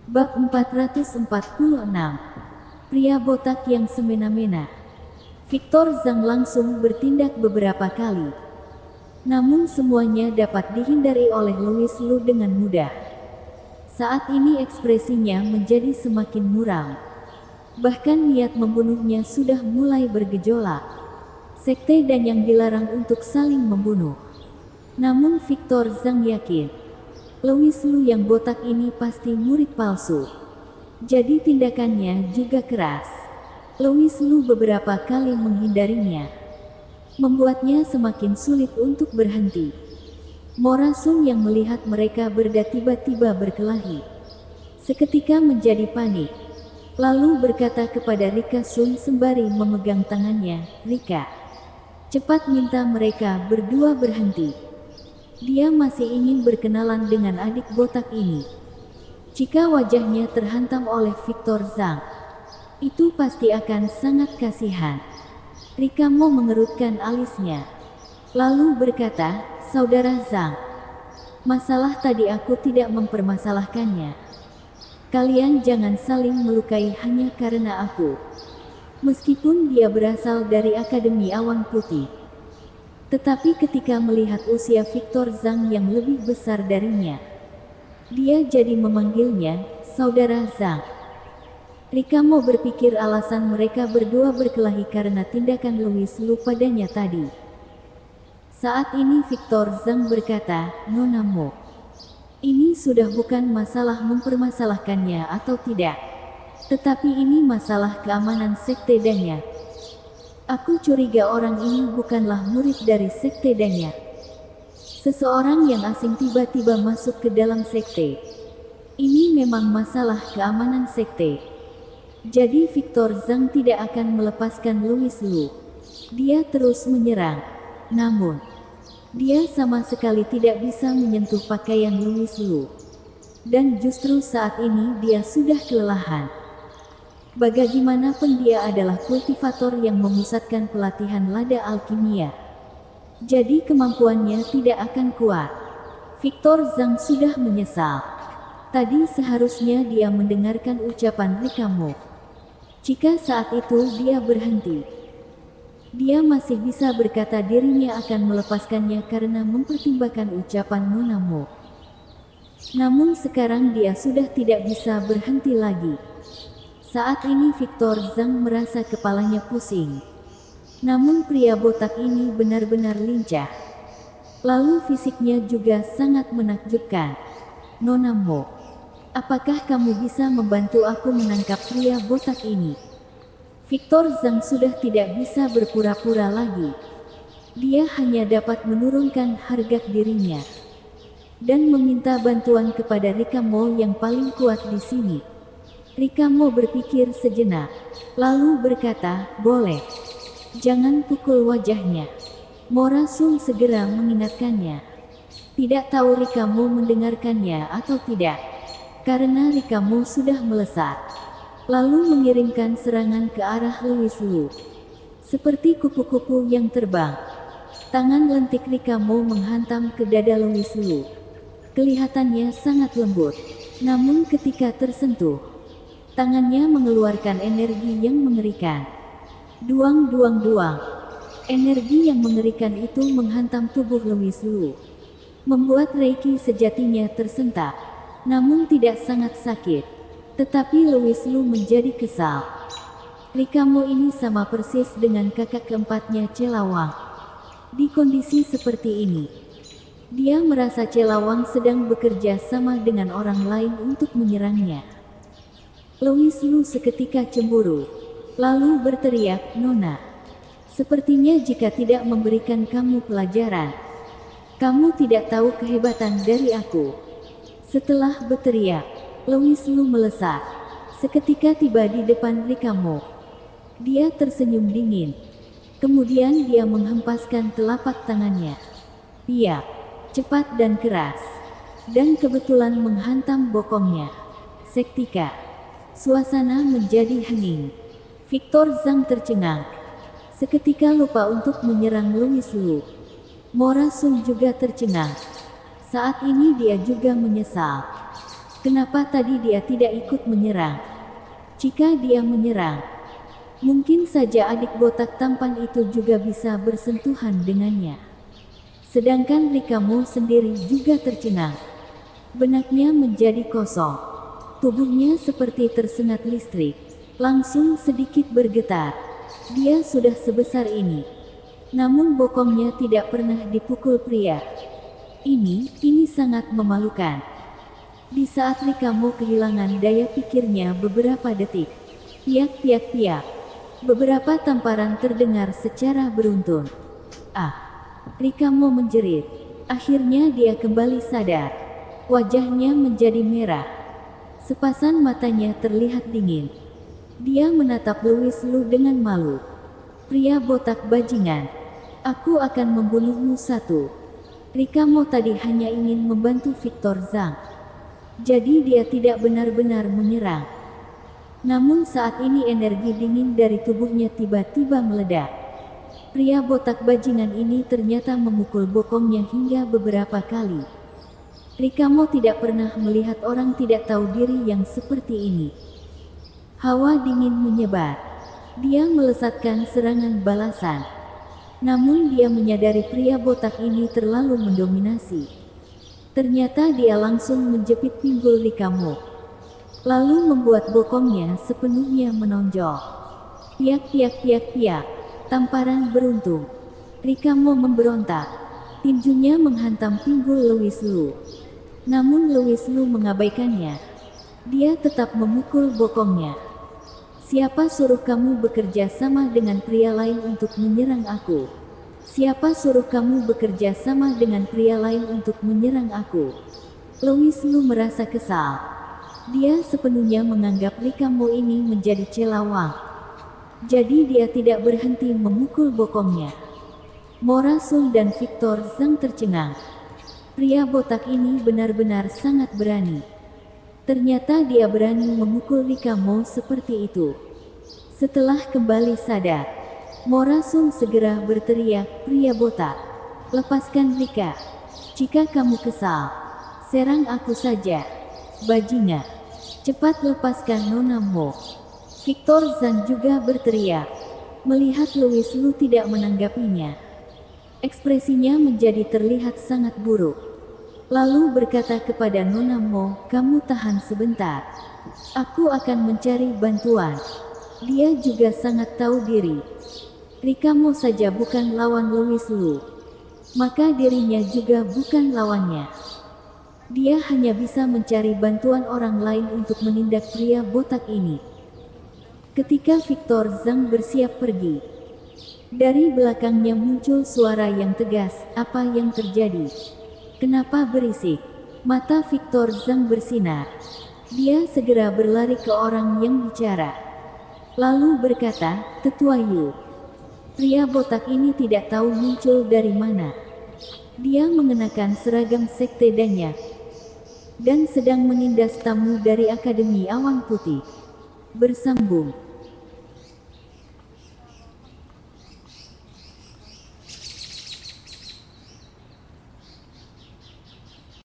Bab 446. Pria botak yang semena-mena. Victor Zhang langsung bertindak beberapa kali. Namun semuanya dapat dihindari oleh Louis Lu dengan mudah. Saat ini ekspresinya menjadi semakin muram. Bahkan niat membunuhnya sudah mulai bergejolak. Sekte dan yang dilarang untuk saling membunuh. Namun Victor Zhang yakin Louis Lu yang botak ini pasti murid palsu. Jadi tindakannya juga keras. Louis Lu beberapa kali menghindarinya, membuatnya semakin sulit untuk berhenti. Mora Sun yang melihat mereka tiba-tiba berkelahi, seketika menjadi panik. Lalu berkata kepada Rika Sun sembari memegang tangannya, "Rika, cepat minta mereka berdua berhenti. Dia masih ingin berkenalan dengan adik botak ini." Jika wajahnya terhantam oleh Victor Zhang, itu pasti akan sangat kasihan. Rika Mo mengerutkan alisnya, lalu berkata, "Saudara Zhang, masalah tadi aku tidak mempermasalahkannya. Kalian jangan saling melukai hanya karena aku." Meskipun dia berasal dari Akademi Awan Putih, tetapi ketika melihat usia Victor Zhang yang lebih besar darinya, dia jadi memanggilnya, "Saudara Zhang." Rika Mo berpikir alasan mereka berdua berkelahi karena tindakan Louis Lu padanya tadi. Saat ini Victor Zhang berkata, "Nona Mo, ini sudah bukan masalah mempermasalahkannya atau tidak, tetapi ini masalah keamanan sekte Danya. Aku curiga orang ini bukanlah murid dari sekte Danya. Seseorang yang asing tiba-tiba masuk ke dalam sekte. Ini memang masalah keamanan sekte." Jadi Victor Zhang tidak akan melepaskan Louis Lu. Dia terus menyerang. Namun, dia sama sekali tidak bisa menyentuh pakaian Louis Lu. Dan justru saat ini dia sudah kelelahan. Bagaimanapun dia adalah kultivator yang memusatkan pelatihan lada alkimia. Jadi kemampuannya tidak akan kuat. Victor Zhang sudah menyesal. Tadi seharusnya dia mendengarkan ucapan Rika Mo. Jika saat itu dia berhenti, dia masih bisa berkata dirinya akan melepaskannya karena mempertimbangkan ucapan Nona Mo. Namun sekarang dia sudah tidak bisa berhenti lagi. Saat ini Victor Zhang merasa kepalanya pusing. Namun pria botak ini benar-benar lincah. Lalu fisiknya juga sangat menakjubkan. "Nona Mo, apakah kamu bisa membantu aku menangkap pria botak ini?" Victor Zhang sudah tidak bisa berpura-pura lagi. Dia hanya dapat menurunkan harga dirinya dan meminta bantuan kepada Rika Mo yang paling kuat di sini. Rika Mo berpikir sejenak, lalu berkata, "Boleh. Jangan pukul wajahnya." Mora Sun segera mengingatkannya. Tidak tahu Rika Mo mendengarkannya atau tidak, karena Rika Mo sudah melesat, lalu mengirimkan serangan ke arah Louis Lu. Seperti kupu-kupu yang terbang, tangan lentik Rika Mo menghantam ke dada Louis Lu. Kelihatannya sangat lembut, namun ketika tersentuh, tangannya mengeluarkan energi yang mengerikan. Duang duang duang. Energi yang mengerikan itu menghantam tubuh Louis Lu, membuat Reiki sejatinya tersentak, namun tidak sangat sakit. Tetapi Louis Lu menjadi kesal. Rika Mo ini sama persis dengan kakak keempatnya Celawang. Di kondisi seperti ini, dia merasa Celawang sedang bekerja sama dengan orang lain untuk menyerangnya. Louis Lu seketika cemburu, lalu berteriak, "Nona, sepertinya jika tidak memberikan kamu pelajaran, kamu tidak tahu kehebatan dari aku." Setelah berteriak, Louis Lu melesat, seketika tiba di depan Rika Mo. Dia tersenyum dingin. Kemudian dia menghempaskan telapak tangannya. Piak, cepat dan keras, dan kebetulan menghantam bokongnya. Seketika, suasana menjadi hening. Victor Zhang tercengang. Seketika lupa untuk menyerang Louis Lu. Mora Sun juga tercengang. Saat ini dia juga menyesal. Kenapa tadi dia tidak ikut menyerang? Jika dia menyerang, mungkin saja adik botak tampan itu juga bisa bersentuhan dengannya. Sedangkan Rikamo sendiri juga tercengang. Benaknya menjadi kosong. Tubuhnya seperti tersengat listrik. Langsung sedikit bergetar. Dia sudah sebesar ini. Namun bokongnya tidak pernah dipukul pria. Ini sangat memalukan. Di saat Rikamo kehilangan daya pikirnya beberapa detik. Piak piak piak. Beberapa tamparan terdengar secara beruntun. Ah! Rikamo menjerit. Akhirnya dia kembali sadar. Wajahnya menjadi merah. Sepasang matanya terlihat dingin. Dia menatap Louis Lu dengan malu. Pria botak bajingan. Aku akan membunuhmu satu. Rikamo tadi hanya ingin membantu Victor Zhang. Jadi dia tidak benar-benar menyerang. Namun saat ini energi dingin dari tubuhnya tiba-tiba meledak. Pria botak bajingan ini ternyata memukul bokongnya hingga beberapa kali. Rikamo tidak pernah melihat orang tidak tahu diri yang seperti ini. Hawa dingin menyebar. Dia melesatkan serangan balasan. Namun dia menyadari pria botak ini terlalu mendominasi. Ternyata dia langsung menjepit pinggul Rikamo. Lalu membuat bokongnya sepenuhnya menonjol. Piak piak piak piak. Tamparan beruntung. Rikamo memberontak. Tinjunya menghantam pinggul Louis Lu. Namun Louis Lu mengabaikannya. Dia tetap memukul bokongnya. Siapa suruh kamu bekerja sama dengan pria lain untuk menyerang aku? Siapa suruh kamu bekerja sama dengan pria lain untuk menyerang aku? Louis Lu merasa kesal. Dia sepenuhnya menganggap Rikamo ini menjadi celawang. Jadi dia tidak berhenti memukul bokongnya. Morasul dan Victor Zhang tercengang. Pria botak ini benar-benar sangat berani. Ternyata dia berani memukul Rikamo seperti itu. Setelah kembali sadar, Morasul segera berteriak, pria botak, lepaskan Rika. Jika kamu kesal, serang aku saja. Bajingan, cepat lepaskan Nona Mo. Victor Zhang juga berteriak. Melihat Louis Lu tidak menanggapinya, ekspresinya menjadi terlihat sangat buruk. Lalu berkata kepada Nona Mo, kamu tahan sebentar. Aku akan mencari bantuan. Dia juga sangat tahu diri. Rikamo saja bukan lawan Louis Lu. Maka dirinya juga bukan lawannya. Dia hanya bisa mencari bantuan orang lain untuk menindak pria botak ini. Ketika Victor Zhang bersiap pergi, dari belakangnya muncul suara yang tegas, apa yang terjadi? Kenapa berisik? Mata Victor Zhang bersinar. Dia segera berlari ke orang yang bicara. Lalu berkata, Tetua Yu. Pria botak ini tidak tahu muncul dari mana. Dia mengenakan seragam sekte Danyak dan sedang menindas tamu dari Akademi Awan Putih. Bersambung.